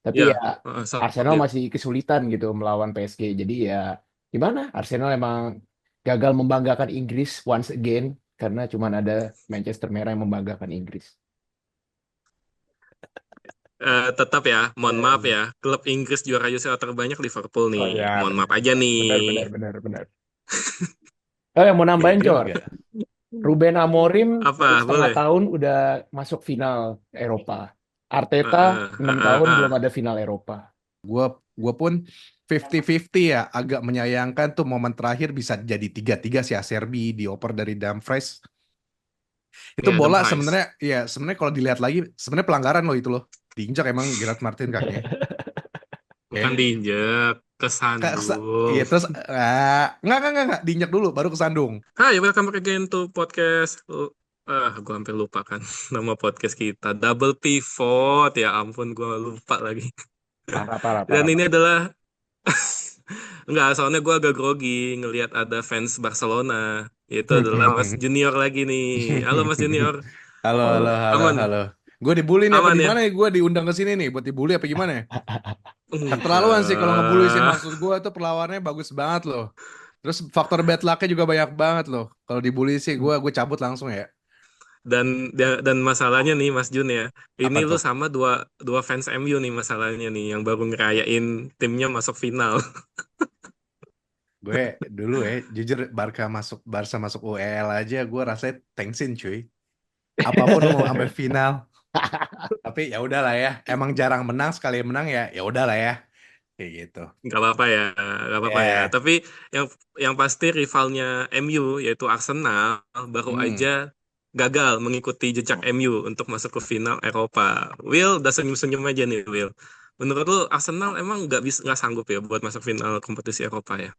Tapi Ya, ya sama Arsenal dia. masih kesulitan gitu melawan PSG. Jadi ya gimana? Arsenal emang gagal membanggakan Inggris once again karena cuma ada Manchester Merah yang membanggakan Inggris. Tetap ya, mohon maaf Eh, ya, klub Inggris juara UCL terbanyak Liverpool Oh nih. ya Mohon benar maaf aja nih. benar benar benar benar. Oh yang mau Ya nambahin Cor, juga. Ruben Amorim baru Apa? setengah Boleh? tahun udah masuk final Eropa. Arteta Heeh, 6 heeh, tahun belum heeh. ada final Eropa. Gua pun 50-50 ya, agak menyayangkan tuh momen terakhir bisa jadi 3-3 si Acerbi dioper dari Dumfries. Itu Ya, bola Dumfries. sebenarnya kalau dilihat lagi sebenarnya pelanggaran loh itu loh. Diinjak emang Gerard Martin kakinya. Bukan Oke. diinjek, Iya kesandung. terus nggak diinjak dulu baru kesandung. Hai, welcome back again to podcast. Gue hampir lupa kan nama podcast kita. Double Pivot, ya ampun, gue lupa lagi. Parah parah Dan parah ini parah. adalah enggak, soalnya gue agak grogi ngelihat ada fans Barcelona. Itu adalah Mas Junior lagi nih. Halo Mas Junior. Halo, halo, halo, Aman, halo. Gue dibully nih apa aman di ya. mana nih? Gue diundang ke sini nih buat dibully apa gimana ya? Keterlaluan sih kalau ngebully sih, Enggak. maksud gue tuh perlawannya bagus banget loh. Terus faktor bad luck-nya juga banyak banget loh. Kalau dibully sih gue cabut langsung ya. Dan masalahnya nih Mas Jun ya, ini Apa lu tuh? sama dua dua fans MU nih masalahnya nih yang baru ngerayain timnya masuk final. Gue dulu jujur Barca masuk UEL aja gue rasanya tensin cuy. Apapun mau sampai final. Tapi ya udahlah ya. Emang jarang menang, sekali menang ya ya udahlah ya. Kayak gitu. Nggak apa-apa ya, nggak apa-apa ya. Ya. Tapi yang yang pasti rivalnya MU yaitu Arsenal baru aja Hmm. gagal mengikuti jejak MU untuk masuk ke final Eropa. Will udah senyum-senyum aja nih Will. Menurut lu Arsenal emang nggak sanggup ya buat masuk final kompetisi Eropa ya?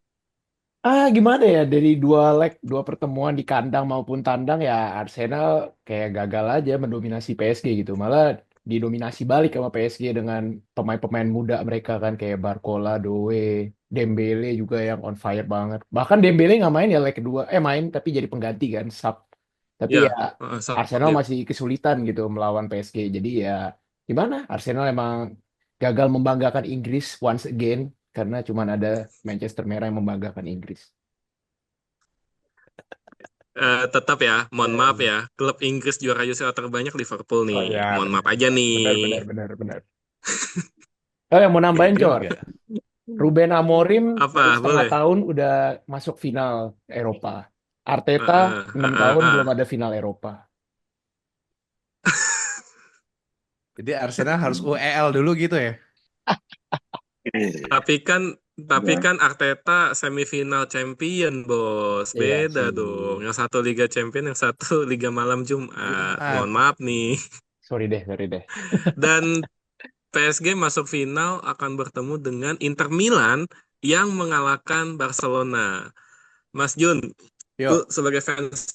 Gimana ya dari dua leg, dua pertemuan di kandang maupun tandang ya Arsenal kayak gagal aja mendominasi PSG gitu. Malah didominasi balik sama PSG dengan pemain-pemain muda mereka kan kayak Barcola, Doe, Dembele juga yang on fire banget. Bahkan Dembele nggak main ya leg kedua, main tapi jadi pengganti kan sub. Tapi ya Ya, sama Arsenal dia. masih kesulitan gitu melawan PSG. Jadi ya gimana? Arsenal emang gagal membanggakan Inggris once again karena cuma ada Manchester Merah yang membanggakan Inggris. Tetap ya, mohon maaf Eh, ya, klub Inggris juara UCL terbanyak Liverpool Oh nih. ya Mohon benar maaf aja benar nih. benar benar benar benar. Oh yang mau Ya nambahin Cor, juga. Ruben Amorim baru Apa? setengah Boleh? tahun udah masuk final Eropa. Arteta Heeh, 6 heeh, tahun belum heeh. ada final Eropa. Jadi Arsenal harus UEL dulu gitu ya. Tapi kan Arteta semifinal champion, bos. Iya Beda sih. dong. Yang satu Liga Champion, yang satu Liga Malam Jumat. Jumat. Mohon maaf nih. Sorry deh, sorry deh. Dan PSG masuk final akan bertemu dengan Inter Milan yang mengalahkan Barcelona. Mas Jun, lu Yuk, sebagai fans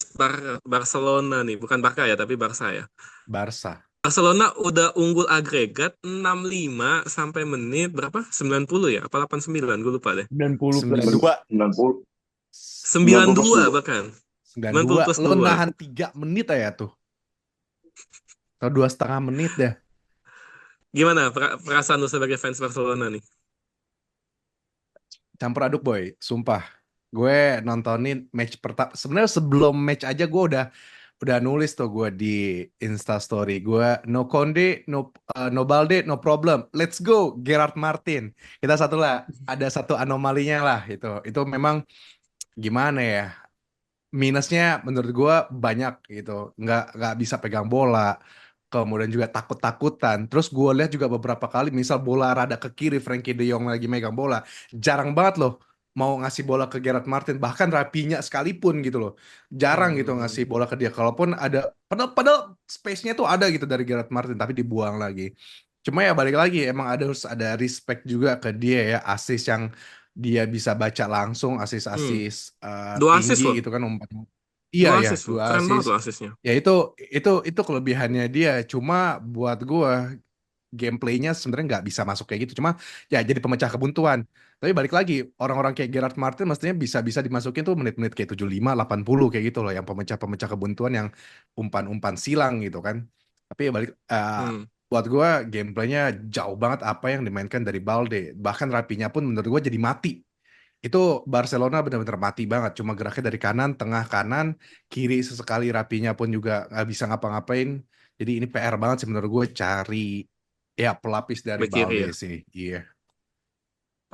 Barcelona nih, bukan Barca ya, tapi Barca ya. Barca. Barcelona udah unggul agregat 6-5 sampai menit berapa? 90 ya? Apa 89? Gue lupa deh. 90 plus. 92. 90 90 plus 92 2. bahkan. 92. 90 plus Lo 2. nahan 3 menit aja tuh. Atau 2,5 menit dah. Gimana perasaan lu sebagai fans Barcelona nih? Campur aduk boy. Sumpah. Gue nontonin match pertama. Sebenarnya sebelum match aja gue udah nulis tuh gue di Insta Story. Gue no Conde, no Balde, no problem. Let's go Gerard Martin. Kita satu lah. Ada satu anomalinya lah itu. Itu memang gimana ya? Minusnya menurut gue banyak gitu, nggak bisa pegang bola, kemudian juga takut-takutan. Terus gue lihat juga beberapa kali misal bola rada ke kiri, Frankie De Jong lagi megang bola, jarang banget loh mau ngasih bola ke Gerard Martin, bahkan Rapinya sekalipun gitu loh, jarang gitu ngasih Hmm. bola ke dia, kalaupun ada, padahal space-nya tuh ada gitu dari Gerard Martin tapi dibuang lagi. Cuma ya balik lagi emang harus ada respect juga ke dia ya, assist yang dia bisa baca langsung, Hmm. assist-assist Dua tinggi assist loh. gitu kan umpan. Iya Dua ya, assist loh. dua Keren banget assist. loh assistnya. Ya itu kelebihannya dia. Cuma buat gua gameplaynya sebenarnya nggak bisa masuk kayak gitu. Cuma ya jadi pemecah kebuntuan. Tapi balik lagi, orang-orang kayak Gerard Martin mestinya bisa-bisa dimasukin tuh menit-menit kayak 75, 80 kayak gitu loh, yang pemecah-pemecah kebuntuan yang umpan-umpan silang gitu kan. Tapi ya balik Hmm. buat gue gameplaynya jauh banget apa yang dimainkan dari Balde. Bahkan Rapinya pun menurut gue jadi mati. Itu Barcelona benar-benar mati banget. Cuma geraknya dari kanan, tengah kanan, kiri sesekali. Rapinya pun juga nggak bisa ngapa-ngapain. Jadi ini PR banget sih menurut gue cari ya pelapis dari Back kiri Balde ya. sih. Iya.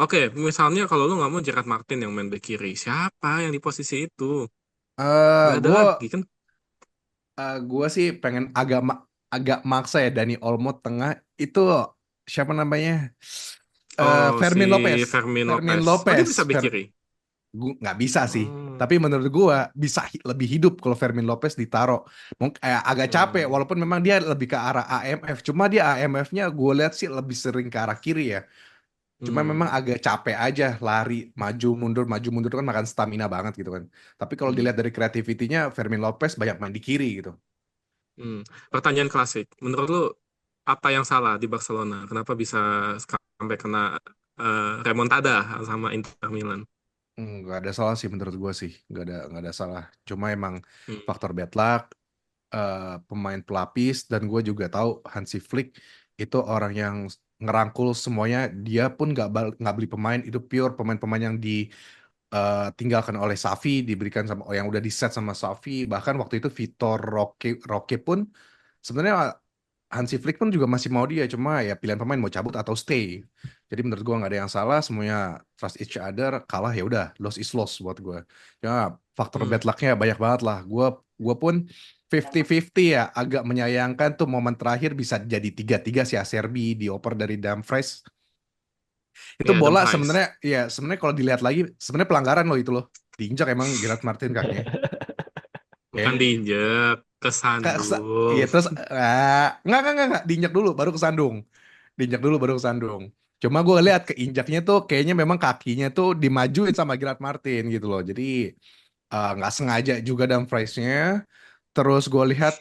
Oke, misalnya kalau lu nggak mau Gerard Martin yang main back kiri, siapa yang di posisi itu? Nggak ada Gue lagi kan? gue sih pengen agak maksa ya Dani Olmo tengah itu siapa namanya? Oh, si Fermin Lopez. Fermin Fermin Lopez. Oh, dia Lopez. bisa back kiri. Nggak bisa sih. Oh, Tapi menurut gue bisa lebih hidup kalau Fermin Lopez ditaruh. Mungkin agak capek hmm, walaupun memang dia lebih ke arah AMF. Cuma dia AMF-nya gue lihat sih lebih sering ke arah kiri ya. Cuma memang hmm, agak capek aja lari maju mundur kan makan stamina banget gitu kan. Tapi kalau hmm, dilihat dari kreativitinya Fermin Lopez banyak main di kiri gitu. hmm. Pertanyaan klasik. Menurut lu apa yang salah di Barcelona? Kenapa bisa sampai kena remontada sama Inter Milan? Nggak ada salah sih menurut gue sih. Nggak ada salah. Cuma emang Hmm, faktor bad luck, pemain pelapis, dan gue juga tahu Hansi Flick itu orang yang ngerangkul semuanya. Dia pun nggak beli pemain, itu pure pemain-pemain yang ditinggalkan oleh Xavi, diberikan sama yang udah di set sama Xavi. Bahkan waktu itu Vitor Roque pun sebenarnya Hansi Flick pun juga masih mau dia, cuma ya pilihan pemain mau cabut atau stay. Jadi menurut gua nggak ada yang salah, semuanya trust each other, kalah ya udah, loss is loss buat gua. Ya faktor hmm. bad luck-nya banyak banget lah. Gua pun 50-50 ya, agak menyayangkan tuh momen terakhir bisa jadi 3-3 si Acerbi dioper dari Dumfries. Itu Ya, bola Dumfries. sebenarnya kalau dilihat lagi sebenarnya pelanggaran loh itu loh. Diinjak emang Gerard Martin kakinya. Bukan Ya. diinjek, Iya kesandung. terus nggak diinjak dulu baru kesandung. Diinjak dulu baru kesandung. Cuma gue lihat keinjaknya tuh kayaknya memang kakinya tuh dimajuin sama Gerard Martin gitu loh. Jadi nggak sengaja juga Dumfries-nya. Terus gue lihat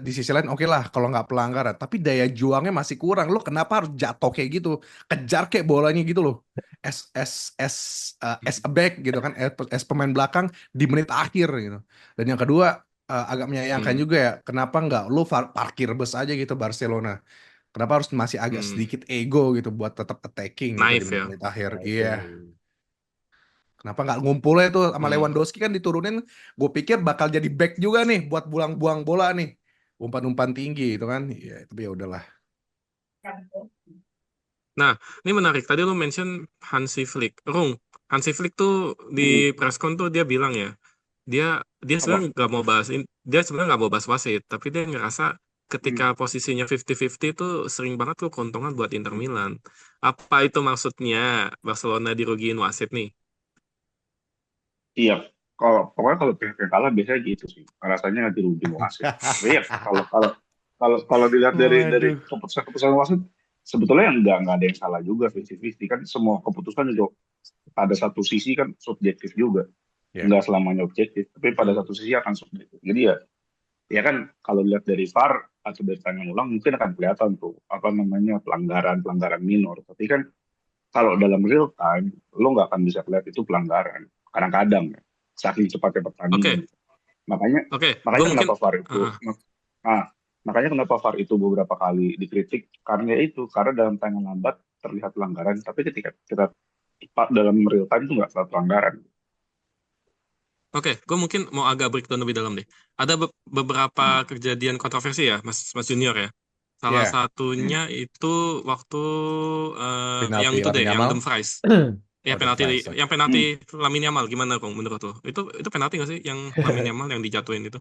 di sisi lain oke lah kalau nggak pelanggaran. Tapi daya juangnya masih kurang. Lo kenapa harus jatuh kayak gitu? Kejar kayak bolanya gitu loh. As a back gitu kan. As pemain belakang di menit akhir gitu. Dan yang kedua agak menyayangkan Hmm, juga ya. Kenapa nggak lo parkir bus aja gitu Barcelona? Kenapa harus masih agak hmm. sedikit ego gitu buat tetap attacking gitu di Naif ya. menit-menit akhir? Iya. Oke. Kenapa nggak ngumpulnya tuh sama Hmm. Lewandowski kan diturunin? Gue pikir bakal jadi back juga nih buat buang-buang bola nih, umpan-umpan tinggi itu kan? Iya, tapi ya udahlah. Nah, ini menarik. Tadi lu mention Hansi Flick. Rung, Hansi Flick tuh di Hmm, presscon tuh dia bilang ya, dia dia sebenarnya apa? nggak mau bahas dia sebenarnya nggak mau bahas wasit, tapi dia ngerasa ketika Hmm, posisinya 50-50 itu sering banget tuh keuntungan buat Inter Milan. Apa itu maksudnya Barcelona dirugiin wasit nih? iya. Pokoknya kalau pihak yang kalah biasanya gitu sih. Rasanya ganti rugi wasit. Tapi ya kalau kalau kalau dilihat dari Waduh. keputusan wasit, sebetulnya yang nggak ada yang salah juga 50-50 kan semua keputusan juga pada satu sisi kan subjektif juga. Ya, Nggak selamanya objektif, tapi pada Hmm, satu sisi akan subjektif. Jadi ya kan kalau lihat dari VAR atau dari tayang ulang mungkin akan kelihatan tuh apa namanya pelanggaran minor. Tapi kan kalau dalam real time lo nggak akan bisa lihat itu pelanggaran. Kadang-kadang ya, saking cepatnya pertandingan. Oke, Makanya oke. Gue makanya mungkin kenapa VAR itu ah, nah makanya kenapa VAR itu beberapa kali dikritik karena itu karena dalam tayangan lambat terlihat pelanggaran, tapi ketika kita cepat dalam real time itu nggak terlihat pelanggaran. oke, gue mungkin mau agak breakdown lebih dalam deh. Ada beberapa Hmm. kejadian kontroversi ya, Mas Mas Junior ya. Salah ya, satunya Hmm. itu waktu yang penalti itu deh, Lamine yang Yamal, Dumfries. Ya oh penalti, Dumfries. Oke. yang penalti Hmm. Lamine Yamal gimana kong menurut lo? Itu penalti nggak sih yang Lamine Yamal yang dijatuhin itu?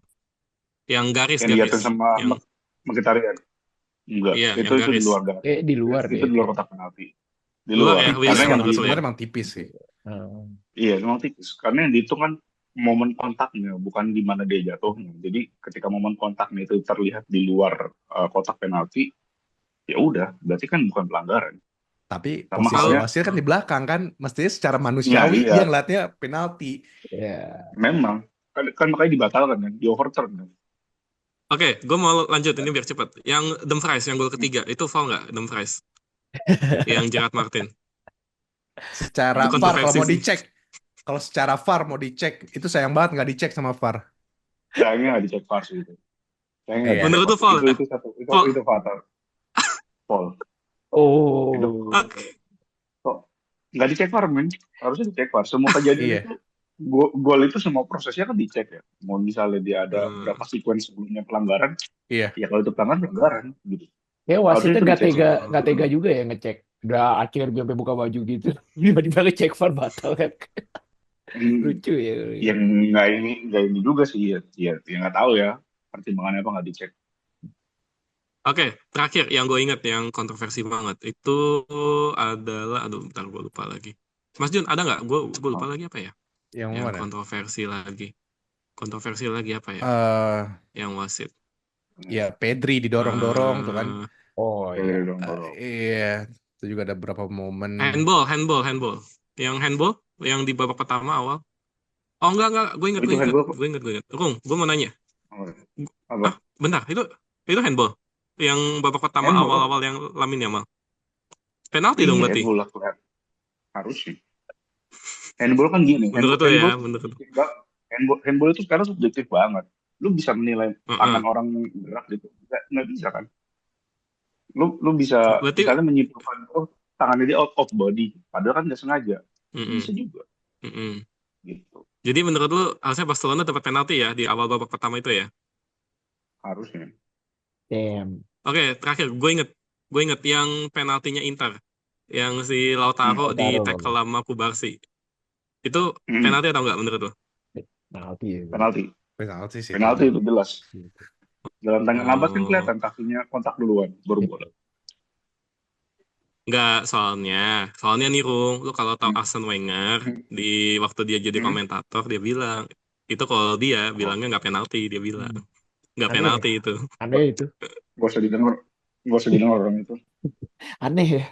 Yang Yang garis-garis, dijatuhin sama yang Mkhitaryan. Enggak, iya yang itu di garis. luar garis. Di luar Itu deh di luar kayak. kotak penalti. Di Luar luar. ya, Tipis Karena Willian yang emang menurut di lo ya? sebenarnya emang tipis sih. Hmm. iya memang tipis. Karena yang dihitung kan momen kontaknya, bukan di mana dia jatuhnya. Jadi ketika momen kontaknya itu terlihat di luar kotak penalti, ya udah, berarti kan bukan pelanggaran. Tapi Sama posisi Kalau halnya, wasit kan di belakang kan, mestinya secara ya manusiawi iya, dia ngeliatnya penalti. Ya. memang kan makanya dibatalkan kan, di overturn kan. oke, gue mau lanjut ini biar cepat. Yang Dumfries, yang gol ketiga, itu foul nggak Dumfries? Yang Gerard Martin. Secara Itu VAR kalau kontroversi mau sih. dicek, kalau secara VAR mau dicek, itu sayang banget nggak dicek sama VAR. Sayangnya nggak dicek VAR sih itu. Sayangnya nggak Iya. dicek Menurut VAR lu sih. foul Itu ya? itu satu Foul, itu fatal. Paul. Itu Oh, Oke. kok nggak dicek VAR, men. Harusnya dicek VAR. Semua kejadian Iya. itu, gol itu semua prosesnya kan dicek ya. Mau misalnya dia ada Hmm. berapa sequence sebelumnya pelanggaran, Iya. ya kalau itu pelanggaran gitu. kayak Harusnya wasitnya itu dicek sih. nggak tega juga ya ngecek. Udah akhir sampai buka baju gitu. Tiba-tiba ngecek VAR batal kan. Hmm, Lucu ya. yang nggak ini juga sih ya, ya nggak tahu ya pertimbangannya apa nggak dicek. Oke, terakhir yang gue ingat yang kontroversi banget itu adalah, aduh, bentar gue lupa lagi. Mas Jun, ada nggak? Gue lupa Oh, lagi apa ya? Yang Yang mana? kontroversi lagi. Kontroversi lagi apa ya? Eh, Yang wasit. ya Pedri didorong-dorong tuh kan. Oh iya. dari dong dorong. Iya, itu juga ada beberapa momen. Handball. Yang handball, yang di babak pertama awal. Oh enggak, gue Oh, ingat, itu handball kok. gue ingat. Rung, gue mau nanya. Oh, Ah, apa bentar, itu handball. Yang babak pertama handball lah. awal-awal yang Lamine Yamal. Penalti dong Iya, berarti. handball lah kelihatan. Harus sih. Handball kan gini, Menurut lo handball ya, tuh menurut lo. subjektif banget. Handball itu sekarang subjektif banget. Lu bisa menilai tangan Heeh. orang gerak gitu. Nggak bisa kan? Lu bisa Berarti, misalnya menyimpulkan, oh tangannya dia out of body. Padahal kan nggak sengaja. Itu mm-mm, bisa juga mm-mm. gitu. Jadi menurut lo harusnya Barcelona dapat penalti ya di awal babak pertama itu ya. Harusnya. Damn. Oke, terakhir gue inget yang penaltinya Inter, yang si Lautaro Hmm. di Lautaro. tackle sama Kubarsi. Itu Hmm. penalti atau enggak menurut lo? Penalti ya. Penalti. Penalti sih itu Penalti mah. itu jelas. Dalam tangan lambat kan Oh, kelihatan kakinya kontak duluan, baru bola. enggak, soalnya nih Rung, lu kalau tahu Hmm. Arsene Wenger Hmm. di waktu dia jadi Hmm. komentator dia bilang itu kalau dia Oh, bilangnya nggak penalti, dia bilang nggak Aneh ya. penalti itu. Aneh itu. gak usah didengar, gak usah didengar orang itu. Aneh ya.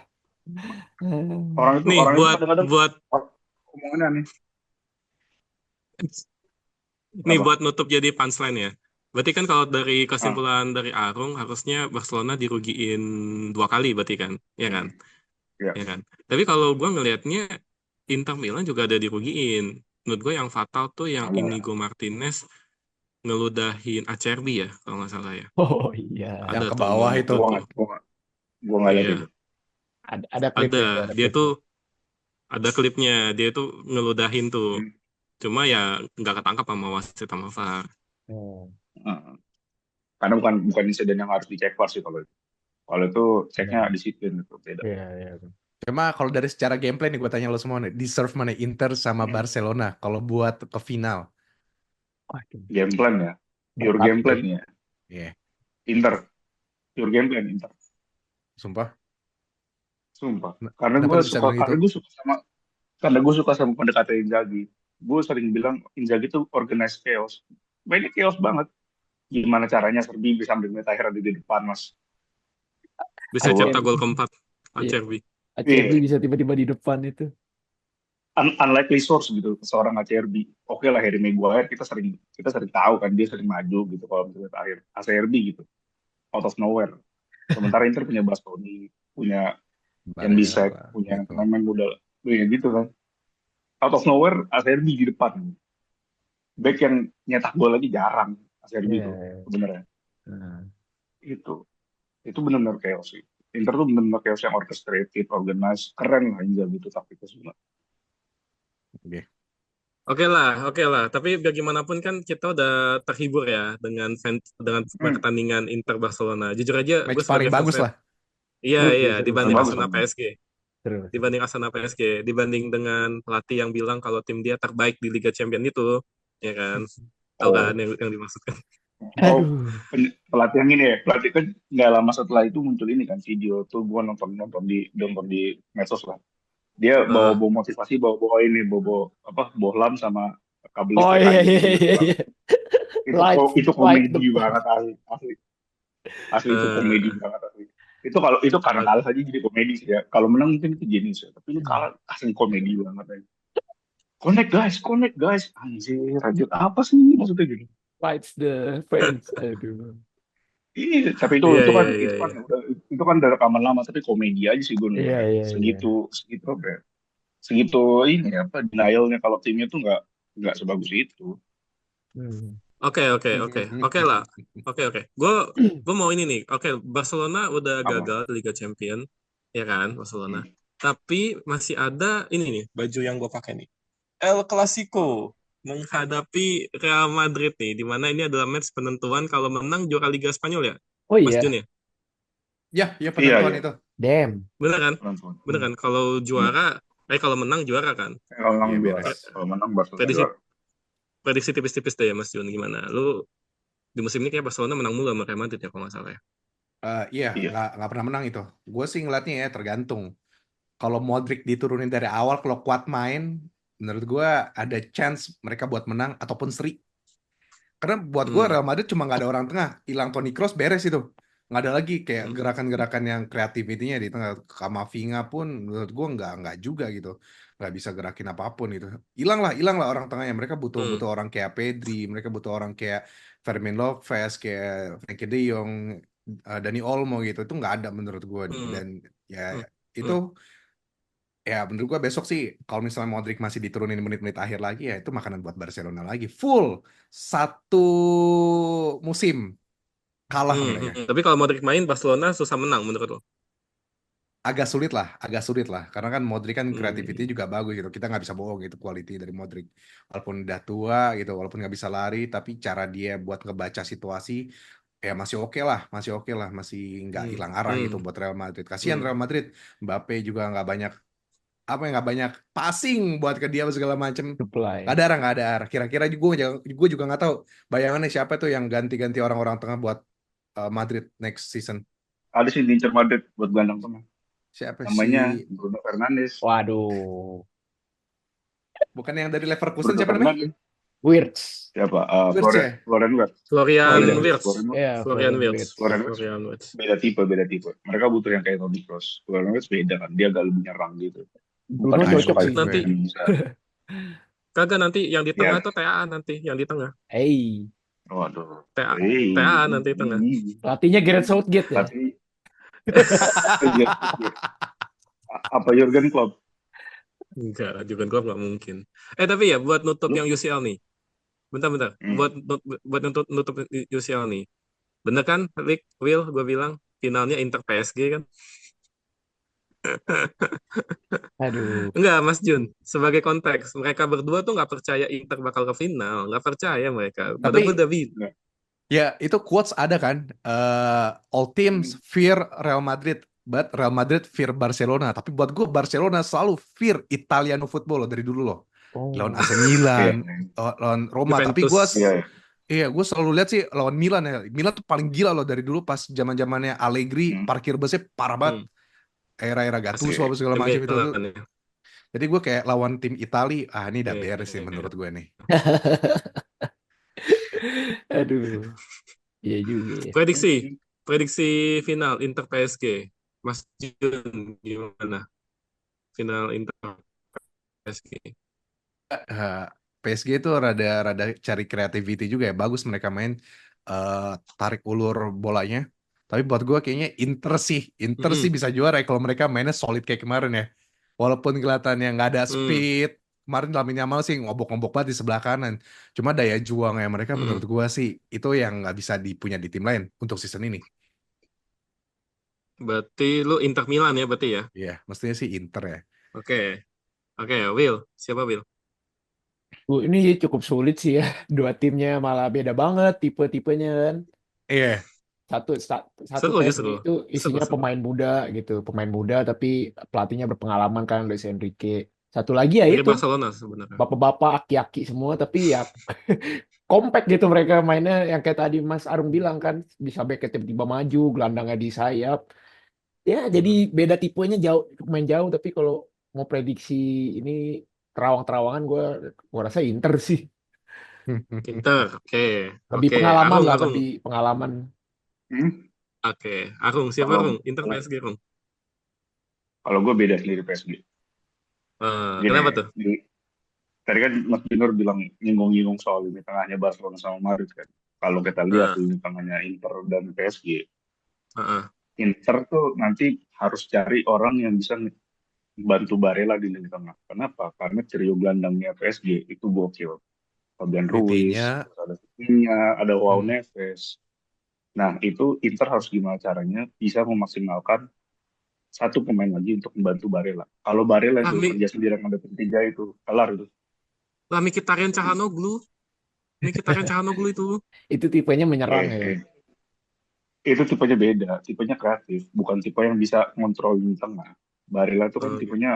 Hmm. Nih Orang itu buat kadang-kadang buat omongannya aneh. nih Apa? buat nutup jadi punchline ya. Berarti kan kalau dari Ah, kesimpulan dari Arung harusnya Barcelona dirugiin 2 kali berarti kan, ya kan, hmm. Ya. ya kan. Tapi kalau gua ngelihatnya Inter Milan juga ada dirugiin. Menurut gue yang fatal tuh yang Ada. Inigo Martinez ngeludahin Acerbi ya kalau nggak salah ya. Oh iya. Yang Ada ke tuh bawah momok itu. itu tuh. Gua nggak lihat itu. Iya, Ada klipnya itu, ada dia tuh klipnya. ada klipnya, dia tuh ngeludahin tuh. Hmm. Cuma ya nggak ketangkap sama wasit sama VAR. Hmm. Ah. Karena bukan insiden yang harus dicek VAR sih kalau itu. Kalau itu ceknya Iya, disiplin itu beda. iya, iya. Cuma kalau dari secara gameplay nih gue tanya lo semua nih, deserve mana Inter sama Hmm. Barcelona kalau buat ke final? Waduh, Game plan ya, pure berat game ya. plan ya. Iya, Inter, pure game plan Inter. sumpah. Sumpah. Kenapa lu bisa bilang gitu? Karena gue suka sama pendekatan Inzaghi. Gue sering bilang Inzaghi itu organized chaos. Mainnya chaos banget. Gimana caranya Serbi bisa ambil menit akhir ada di depan, Mas? Bisa Coba. cetak ACM, gol keempat iya. Acerbi. ACM Iya. bisa tiba-tiba di depan itu. Unlikely source gitu seorang ACRB. Oke lah Harry Maguire kita sering tahu kan dia sering maju gitu kalau misalnya akhir ACRB gitu out of nowhere. Sementara Inter punya Bastoni, punya yang Barella bisa lah punya gitu. pemain muda, ya gitu kan. Out of nowhere ACRB di depan. Back yang nyetak gol lagi jarang ACRB Iya, itu iya. sebenarnya. Nah. Itu itu benar-benar chaos sih. Inter tuh benar-benar chaos yang orchestrated, organized, keren lah Inzaghi itu taktiknya sebenarnya. Oke. Oke lah. Tapi bagaimanapun kan kita udah terhibur ya dengan Hmm. pertandingan Inter Barcelona. Jujur aja, gue Match paling sebagai fans bagus lah. iya Seru, iya seru, dibanding seru. Bagus Arsenal kan. PSG, Seru, seru. dibanding dengan pelatih yang bilang kalau tim dia terbaik di Liga Champions itu, ya kan? Tahu kan Oh, yang dimaksudkan? oh, Aduh. pelatih yang ini ya, pelatih kan nggak lama setelah itu muncul ini kan video tuh gua nonton di medsos lah. Dia bawa Ah, bawa motivasi, bawa ini, bawa apa, bohlam sama kabel Oh listrik iya, anjing iya, itu iya, lucu iya. banget. Itu Light the komedi banget asli, asli, asli itu komedi eh, banget asli. Itu karena ah, kalah saja jadi komedi sih ya. Kalau menang mungkin itu jenius ya, tapi ini kalah asli komedi banget aja. Connect guys, anjir, lanjut apa sih maksudnya gitu? Lights the fans. Aduh. Iya, tapi itu iya itu iya kan iya itu kan iya. udah itu kan udah rekaman lama tapi komedi aja sih gue Iya, nontonnya. iya, iya. Segitu segitu apa ya? Segitu ini apa denialnya kalau timnya tuh nggak sebagus itu. Hmm. Oke, oke, oke. Oke lah. Oke, oke. Gue mau ini nih. Oke, Barcelona udah Apa? gagal di Liga Champion, ya kan, Barcelona. Hmm. Tapi masih ada ini nih, baju yang gue pakai nih. El Clasico Apa? menghadapi Real Madrid nih, di mana ini adalah match penentuan kalau menang juara Liga Spanyol ya, Oh Mas iya, Jun ya. Ya, ya Iya, penentuan iya. itu. damn. Bener kan? Penonton. Bener kan? Kalau Hmm. juara, kalau menang juara kan. Kalau menang Iya, juara, beres. kalau menang Barcelona Prediksi juara. prediksi tipis-tipis deh ya Mas Jun, gimana? Lu di musim ini kayak Barcelona menang mulu sama Real Madrid ya kalau nggak salah ya. Iya, Iya. nggak pernah menang itu. Gue sih ngeliatnya ya tergantung. Kalau Modric diturunin dari awal, kalau kuat main, menurut gue ada chance mereka buat menang ataupun seri. Karena buat gue Hmm. Real Madrid cuma nggak ada orang tengah. Hilang Toni Kroos beres itu. Nggak ada lagi kayak Hmm. gerakan-gerakan yang kreativitinya di tengah. Kamavinga pun menurut gue nggak juga gitu. Nggak bisa gerakin apapun gitu. Hilang lah orang tengahnya. Mereka butuh Hmm. butuh orang kayak Pedri. Mereka butuh orang kayak Fermin Lopez, kayak Frenkie de Jong, Dani Olmo gitu. Itu nggak ada menurut gue. Hmm. Dan ya Hmm. itu Hmm. ya menurut gue besok sih kalau misalnya Modric masih diturunin menit-menit akhir lagi ya itu makanan buat Barcelona lagi full satu musim kalah Hmm. mereka. Tapi kalau Modric main Barcelona susah menang menurut lo. Agak sulit lah karena kan Modric kan kreativiti Hmm. juga bagus gitu, kita nggak bisa bohong itu quality dari Modric walaupun udah tua gitu, walaupun nggak bisa lari tapi cara dia buat ngebaca situasi ya masih oke lah, masih nggak Hmm. hilang arah gitu Hmm. buat Real Madrid. Kasihan Hmm. Real Madrid, Mbappe juga nggak banyak passing buat ke dia segala macem. Supply. Nggak ada arah. Kira-kira gue juga nggak tahu bayangannya siapa tuh yang ganti-ganti orang-orang tengah buat Madrid next season. Ada sih di Inter Madrid buat gelandang tengah. Siapa Namanya sih? Bruno Fernandes. Waduh, Bukan yang dari Leverkusen, Bruno siapa namanya? Fernandes. Wirtz. Siapa? Wirtz ya? Florian Wirtz. Oh Florian iya. Florian Wirtz. Wirtz. Florian Wirtz. Ya, Florian Florian Wirtz. Wirtz. Florian Wirtz Florian Wirtz. beda tipe. Mereka butuh yang kayak Toni Kroos. Florian Wirtz beda kan, dia agak lebih nyerang gitu. Bruno Bukan hanya cocok Nice, sih. nice, Nanti striker nice. yang bisa. kagak nanti yang di tengah Ya, tuh TA nanti yang di tengah. Hey, waduh. TA TA nanti tengah. Hei. pelatihnya Gareth Southgate ya. Tapi apa Jurgen Klopp? Enggak, Jurgen Klopp nggak mungkin. Tapi ya buat nutup Lu? yang UCL nih. Bentar. Hmm. Buat nutup UCL nih. Bener kan, Rick, Will, gue bilang finalnya Inter PSG kan? Aduh, Enggak, Mas Jun. Sebagai konteks, mereka berdua tuh nggak percaya Inter bakal ke final. Nggak percaya mereka. Padahal gue Tapi udah bilang. Nggak. ya itu quotes ada kan. All teams Hmm. fear Real Madrid, but Real Madrid fear Barcelona. Tapi buat gue Barcelona selalu fear Italiano football loh dari dulu loh. Lawan oh, AC Iya, Milan, lawan Roma. Tapi gue Juventus. iya. iya, gue selalu lihat sih lawan Milan ya. Milan tuh paling gila loh dari dulu pas zaman-zamannya Allegri, Hmm. parkir busnya parah banget. Hmm, Era-era asik. Gattuso apa segala Ke macam itu. Milan ya. Jadi gue kayak lawan tim Itali, ini udah beres sih Iya. menurut gue nih. aduh, iya juga ya. Prediksi. Prediksi final Inter PSG. Mas Jun, gimana? Final Inter PSG. Eh, PSG itu rada cari creativity juga ya. Bagus mereka main tarik ulur bolanya. Tapi buat gue kayaknya Inter sih Mm-mm. bisa juara ya kalau mereka mainnya solid kayak kemarin ya. Walaupun kelihatannya nggak ada Hmm. speed. Kemarin Lamine Yamal sih ngobok-ngobok banget di sebelah kanan. Cuma daya juang ya mereka menurut Mm-mm. gue sih itu yang nggak bisa dipunya di tim lain untuk season ini. Berarti lu Inter Milan ya berarti ya? Iya, mestinya sih Inter ya. Oke. Oke, Will. Siapa Will? Ini cukup sulit sih ya. Dua timnya malah beda banget tipe-tipenya kan. Iya. Satu Seru aja PSG seru. itu isinya Seru. pemain muda gitu, pemain muda tapi pelatihnya berpengalaman kan, Luis Enrique. Satu lagi ya Dari itu Barcelona sebenarnya. bapak-bapak aki-aki semua tapi ya compact gitu mereka mainnya yang kayak tadi Mas Arum bilang kan bisa back tiba-tiba maju, gelandangnya di sayap. Ya jadi Hmm. beda tipenya jauh, main jauh tapi kalau mau prediksi ini terawang-terawangan gua rasa Inter sih. Inter. Oke. Lebih Oke. pengalaman Arung, lah, Arung. lebih pengalaman. Hmm. Oke. Arung. Siapa Kalau Arung? Inter PSG Arung. kalau gue beda sendiri PSG. Gini, Kenapa tuh? tadi kan Mas Binur bilang nyinggung-nyinggung soal lini tengahnya Barcelona sama Madrid kan. Kalau kita lihat Ah, lini tengahnya Inter dan PSG, ah, ah. Inter tuh nanti harus cari orang yang bisa bantu Barella di lini tengah. Kenapa? Karena trio gelandangnya PSG itu gokil. Fabian Ruiz, DT-nya terus ada Vitinha, ada Joao hmm, Neves. Nah, itu Inter harus gimana caranya bisa memaksimalkan satu pemain lagi untuk membantu Barella. Kalau Barella Ah, itu kerja sendiri yang ada tiga itu, kelar itu. Mkhitaryan Calhanoglu. Mkhitaryan Calhanoglu itu. Itu tipenya menyerang Eh, ya. eh, itu tipenya beda, tipenya kreatif, bukan tipe yang bisa ngontrol di tengah. Barella itu kan Oh, gitu. tipenya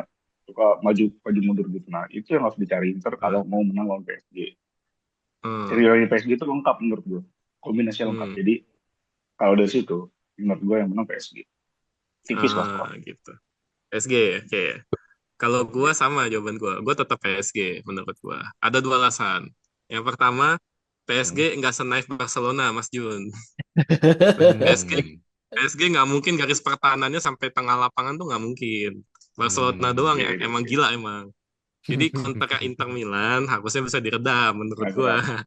suka maju maju mundur gitu. Nah, itu yang harus dicari Inter kalau Ah, mau menang lawan PSG. ah, Trio PSG itu lengkap menurut gue, kombinasi lengkap. hmm, Jadi kalau dari situ, menurut gue yang menang PSG. Tipis lah skor. gitu. PSG ya, oke. Kalau gua sama jawaban gua tetap PSG menurut gua. Ada dua alasan. Yang pertama, PSG hmm, nggak senaif Barcelona, Mas Jun. PSG hmm, PSG nggak mungkin garis pertahanannya sampai tengah lapangan tuh nggak mungkin. Barcelona doang Iya, yang iya, emang iya. gila emang. Jadi kontra Inter Milan harusnya bisa diredam menurut gua. Agak.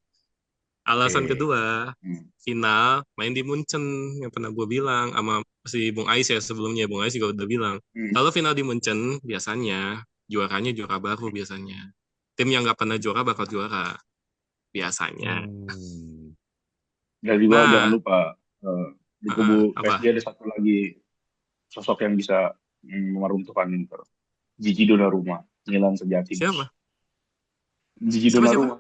Alasan oke. kedua, Hmm. final main di Munchen yang pernah gue bilang sama si Bung Ais ya sebelumnya. Bung Ais juga udah bilang Hmm. kalau final di Munchen biasanya juaranya juara baru biasanya. Tim yang nggak pernah juara bakal juara biasanya. Hmm. Dan juga jangan Nah, lupa di kubu PSG apa? ada satu lagi sosok yang bisa meruntuhkan Inter. Gigi Donnarumma, Milan sejati bos. Siapa? Gigi Siapa? Donnarumma,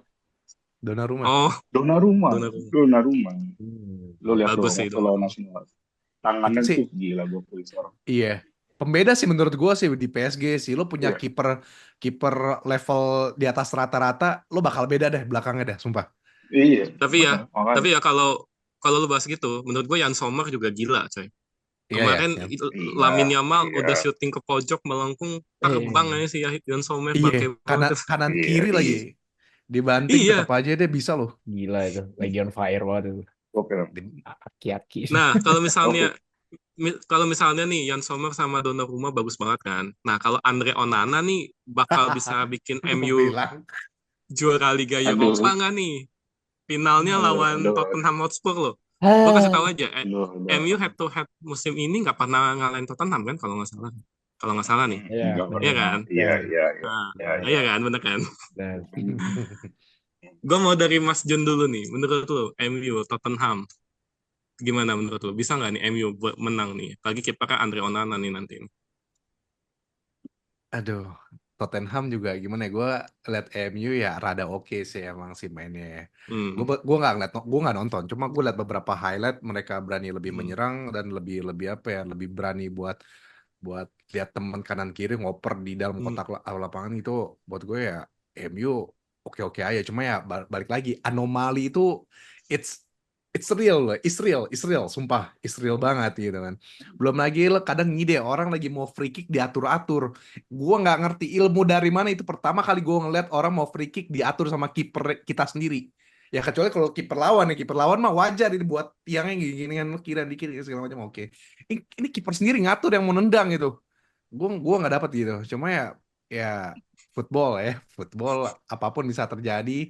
Donnarumma. Oh, Donnarumma, Donnarumma. Donnarumma. Hmm. Lo lihat Bagus dong sih waktu lawan Donnarumma. Arsenal. Itu Tangannya sih, tuh gila gue tulis orang. iya. Pembeda sih menurut gue sih di PSG sih. Lo punya Iya, kiper kiper level di atas rata-rata, lo bakal beda deh belakangnya deh, sumpah. iya, Tapi ya, benar. Makanya, kalau kalau lu bahas gitu, menurut gue Jan Sommer juga gila, coy. Iya ya. Kemarin iya, Lamine Yamal iya, udah syuting ke pojok melengkung terbang Eh, aja sih ya Jan Sommer Iya, bangke kanan banget. kanan iya, kiri lagi iya. dibanting tetap Iya. aja dia bisa loh. gila itu. Lagi on fire banget itu. Oke, Aki-aki. Nah, oke. kalau misalnya nih Jan Sommer sama Donnarumma bagus banget kan. Nah, kalau Andre Onana nih bakal bisa bikin Gue MU bilang, juara Liga Eropa Aduh, nggak nih? Finalnya aduh, lawan aduh, Tottenham Hotspur loh. Gue kasih tahu Ah, aja, aduh, aduh. MU head to head musim ini nggak pernah ngalahin Tottenham kan kalau nggak salah. Kalau nggak salah nih, ya Nggak iya pernah. benar. kan? Iya, Benar. iya, iya, Nah, iya, iya iya. kan, bener kan? Benar. Gue mau dari Mas John dulu nih. Menurut lo, MU Tottenham gimana menurut lo? Bisa nggak nih MU buat menang nih? Lagi kipernya Andre Onana nih nanti. aduh, Tottenham juga gimana ya? Gue liat MU ya rada oke sih emang sih mainnya. Gue Hmm. gue nggak ngeliat, gue nggak nonton. Cuma gue liat beberapa highlight mereka berani lebih Hmm. menyerang dan lebih lebih apa ya? Lebih berani buat buat lihat teman kanan kiri ngoper di dalam Hmm. kotak lapangan itu. Buat gue ya MU oke-oke aja. Cuma ya balik lagi anomali itu it's it's real loh, it's real, sumpah, it's real banget gitu kan. Belum lagi lo kadang ngide orang lagi mau free kick diatur-atur. Gua nggak ngerti ilmu dari mana itu pertama kali gua ngeliat orang mau free kick diatur sama kiper kita sendiri. Ya kecuali kalau kiper lawan mah wajar ini buat tiangnya gini kan kiri dikit segala macam oke. Ini kiper sendiri ngatur yang mau nendang gitu. Gua nggak dapat gitu. Cuma ya ya football apapun bisa terjadi.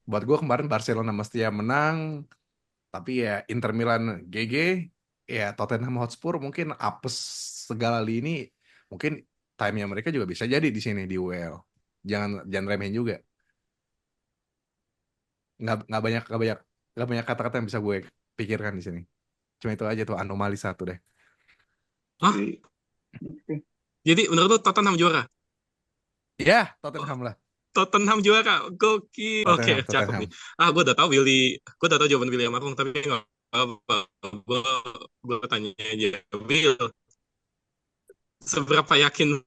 Buat gue kemarin Barcelona mestinya menang, tapi ya Inter Milan GG, ya Tottenham Hotspur mungkin apes segala lini, mungkin time-nya mereka juga bisa jadi di sini di UEL. Jangan remehin juga. Nggak banyak kata-kata yang bisa gue pikirkan di sini. Cuma itu aja tuh anomali satu deh. Hah? Jadi, Jadi menurut lo Tottenham juara? Ya, Oh, Tottenham lah. Tottenham juara, gokil. Oke, cakep nih. Tottenham. Gue udah tahu jawaban William Akung, tapi nggak apa. Gue gue tanya aja, Will, seberapa yakin lo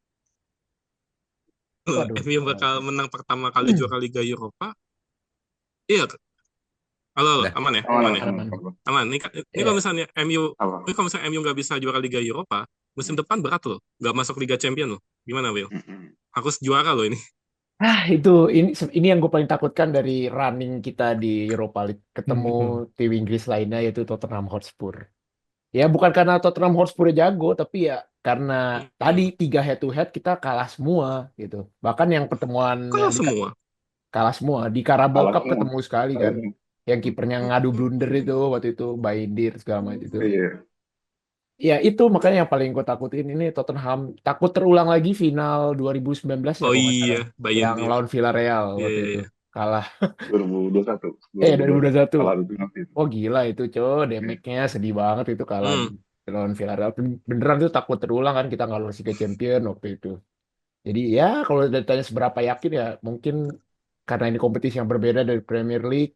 Waduh. MU bakal menang pertama kali juara Liga Eropa? Iya, halo, halo, Dah. aman ya, aman, aman aman, ya, aman, Aman. aman. aman. Ini kalau Ya. misalnya MU, Apa? nggak bisa juara Liga Eropa, musim depan berat loh, nggak masuk Liga Champion loh. Gimana, Will? Mm-mm. Harus juara loh ini. Itu ini yang gue paling takutkan dari running kita di Europa League ketemu tim Inggris lainnya yaitu Tottenham Hotspur. Ya bukan karena Tottenham Hotspur jago, tapi ya karena tadi Hmm. 3 head to head kita kalah semua gitu. Bahkan yang pertemuan Kalau yang semua. kalah semua di Carabao Kalah Cup semua. ketemu sekali Kalah kan. semua. Yang kipernya ngadu blunder itu waktu itu Baindir segala macam itu. Iya. Ya itu makanya yang paling gue takutin ini Tottenham takut terulang lagi final 2019 ya Oh kalau nggak iya, salah. Yang Bayern. lawan Villarreal Iya, waktu iya, itu. iya. kalah. 2021, 2021 2021. kalah di final itu. Oh gila itu coy, Iya. damage-nya sedih banget itu kalah Hmm. lawan Villarreal. Beneran tuh takut terulang kan kita nggak lolos Liga Champion waktu itu. Jadi ya kalau ditanya seberapa yakin ya mungkin karena ini kompetisi yang berbeda dari Premier League,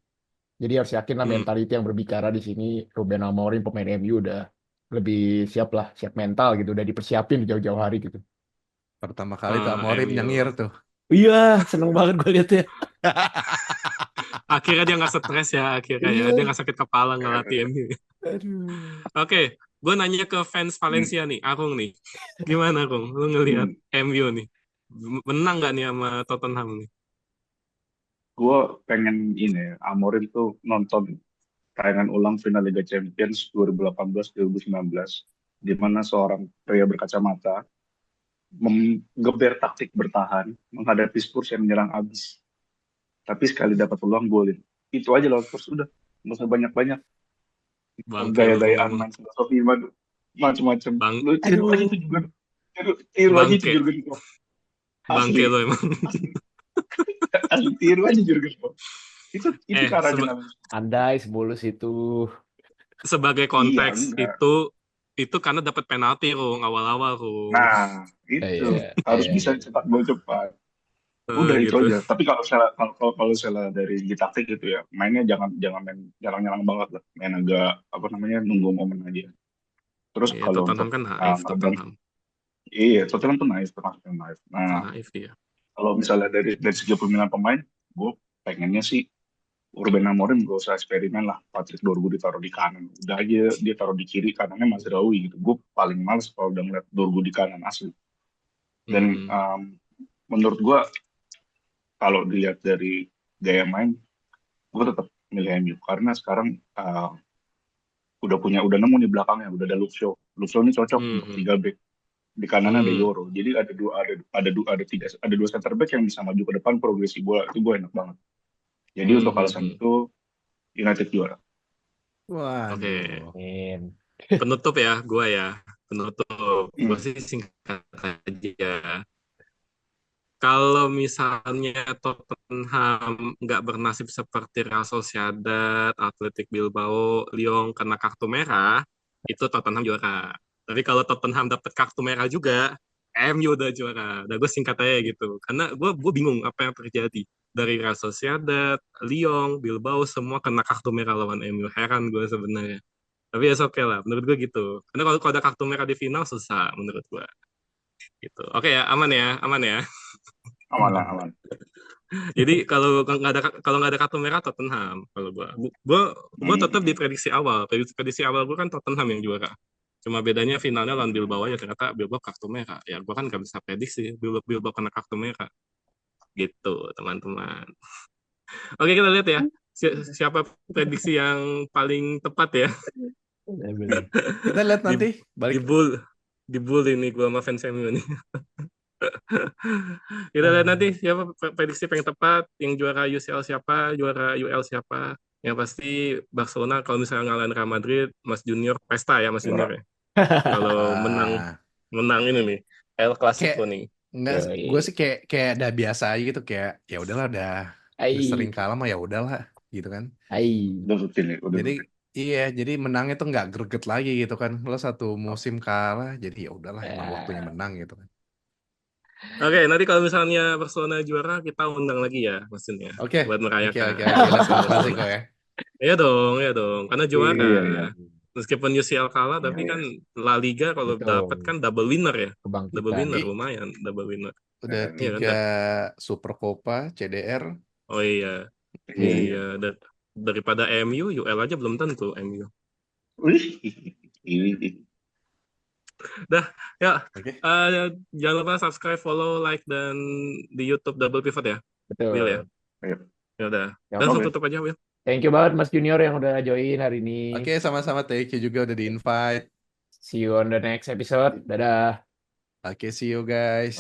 jadi harus yakin lah Hmm. mentality yang berbicara di sini. Ruben Amorim pemain MU udah lebih siap lah, siap mental gitu, udah dipersiapin jauh-jauh hari gitu. Pertama kali tuh Amorim nyengir MU. tuh. Iya, seneng banget gue liatnya. Akhirnya dia nggak stres ya, akhirnya ya. Dia Iya, nggak sakit kepala ngelatih MU. aduh. Oke, gue nanya ke fans Hmm. Valencia nih, Arung nih. Gimana, Arung? Lu ngelihat Hmm. MU nih? Menang nggak nih sama Tottenham nih? Gue pengen ini ya, Amorim tuh nonton tayangan ulang final Liga Champions 2018-2019 di mana seorang pria berkacamata menggeber taktik bertahan menghadapi Spurs yang menyerang abis. Tapi sekali dapat peluang golin. Itu aja lawan Spurs udah. Nggak usah banyak-banyak. Bangke lu Gaya-gayaan emang. main filosofi macam-macam. Bang, Lu tiru aja Aduh. itu juga. Tiru aja itu bangke. Jurgen Klopp. Bangke Asli. lu emang. Asli tiru aja Jurgen Klopp. Itu cara aja Seba- namanya. Andai semulus itu. sebagai Iya, konteks enggak. itu karena dapat penalti, Rung, awal-awal, Rung. Nah, itu Iya, harus iya, bisa iya. cetak gol cepat. Udah itu Gitu. aja. Tapi kalau salah dari segi taktik gitu ya, mainnya jangan jangan main jarang-jarang banget lah. Main agak apa namanya nunggu momen aja. Terus Iya, kalau Tottenham untuk kan naif, meredam, Tottenham. iya Tottenham tuh naif, termasuk yang naif. Nah, Naif dia. kalau misalnya dari segi pemilihan pemain, gue pengennya sih Ruben Amorim gak usah eksperimen lah. Patrick Dorgu ditaruh di kanan. Udah aja dia taruh di kiri, kanannya Mazraoui gitu. Gue paling males kalau udah ngeliat Dorgu di kanan asli. Dan Hmm. menurut gue kalau dilihat dari gaya main, gue tetap milih MU karena sekarang udah nemu di belakangnya, udah ada Luke Shaw. Luke Shaw ini cocok untuk Hmm. tiga back. Di kanan ada Hmm. Yoro. Jadi ada dua center back yang bisa maju ke depan progresi bola itu gue enak banget. Jadi Hmm. untuk alasan itu United juara. Oke. Waduh. Amin. Penutup ya, gue ya. Penutup. Gue Hmm. sih singkat aja. Kalau misalnya Tottenham nggak bernasib seperti Real Sociedad, Athletic Bilbao, Lyon kena kartu merah, itu Tottenham juara. Tapi kalau Tottenham dapat kartu merah juga, MU udah juara. Nah, gue singkat aja gitu. Karena gue bingung apa yang terjadi. Dari Real Sociedad, Lyon, Bilbao, semua kena kartu merah lawan MU. Heran gue sebenarnya. Tapi ya oke lah, menurut gue gitu. Karena kalau ada kartu merah di final, susah menurut gue. Gitu. Oke ya, aman ya, aman ya. Aman lah, aman. Jadi kalau nggak ada kartu merah Tottenham kalau gua tetap di Hmm. prediksi awal gua kan Tottenham yang juara. Cuma bedanya finalnya lawan Bilbao ya ternyata Bilbao kartu merah. Ya gua kan nggak bisa prediksi Bilbao kena kartu merah gitu teman-teman. Oke kita lihat ya siapa prediksi yang paling tepat ya Bener-bener. Kita lihat di nanti di balik. bull di bull ini gua sama fans MU nih. Kita lihat nanti siapa prediksi paling tepat, yang juara UCL siapa, juara UL siapa. Yang pasti Barcelona kalau misalnya ngalahin Real Madrid, Mas Junior pesta ya Mas Junior Juara. ya. Kalau menang Ah, menang ini nih, El kayak Clasico nih. enggak, gue Yoi. sih kayak udah biasa aja gitu, kayak ya udahlah, udah sering Ai, kalah mah ya udahlah gitu kan. ai. Udah rutin ya, udah Jadi rutin. iya, jadi menangnya tuh nggak greget lagi gitu kan. Lo satu musim kalah, jadi ya udahlah, emang waktunya Ya, menang gitu kan. Oke, nanti kalau misalnya Barcelona juara, kita undang lagi ya Mas Junior. Oke, Buat oke, merayakan oke, oke. Let's go Barcelona. Clasico ya. Iya dong, karena juara. Iya, iya. Meskipun UCL kalah, Iya, tapi iya. kan La Liga kalau dapat betul. kan double winner ya. Double Kebangkitan. winner, I, lumayan, double winner. udah Iya kan, 3 Super Copa, CDR. Oh iya, Iya, iya. iya. Daripada MU, UL aja belum tentu MU. Wih, ini. Dah, ya. Oke. Jangan lupa subscribe, follow, like, dan di YouTube Double Pivot ya, Will ya. Betul. Ayo. Ya udah. Ya, Dan Oke. tutup aja, Will. thank you banget Mas Junior yang udah join hari ini. Oke, sama-sama. Thank you juga udah di-invite. See you on the next episode. Dadah. Oke, see you guys.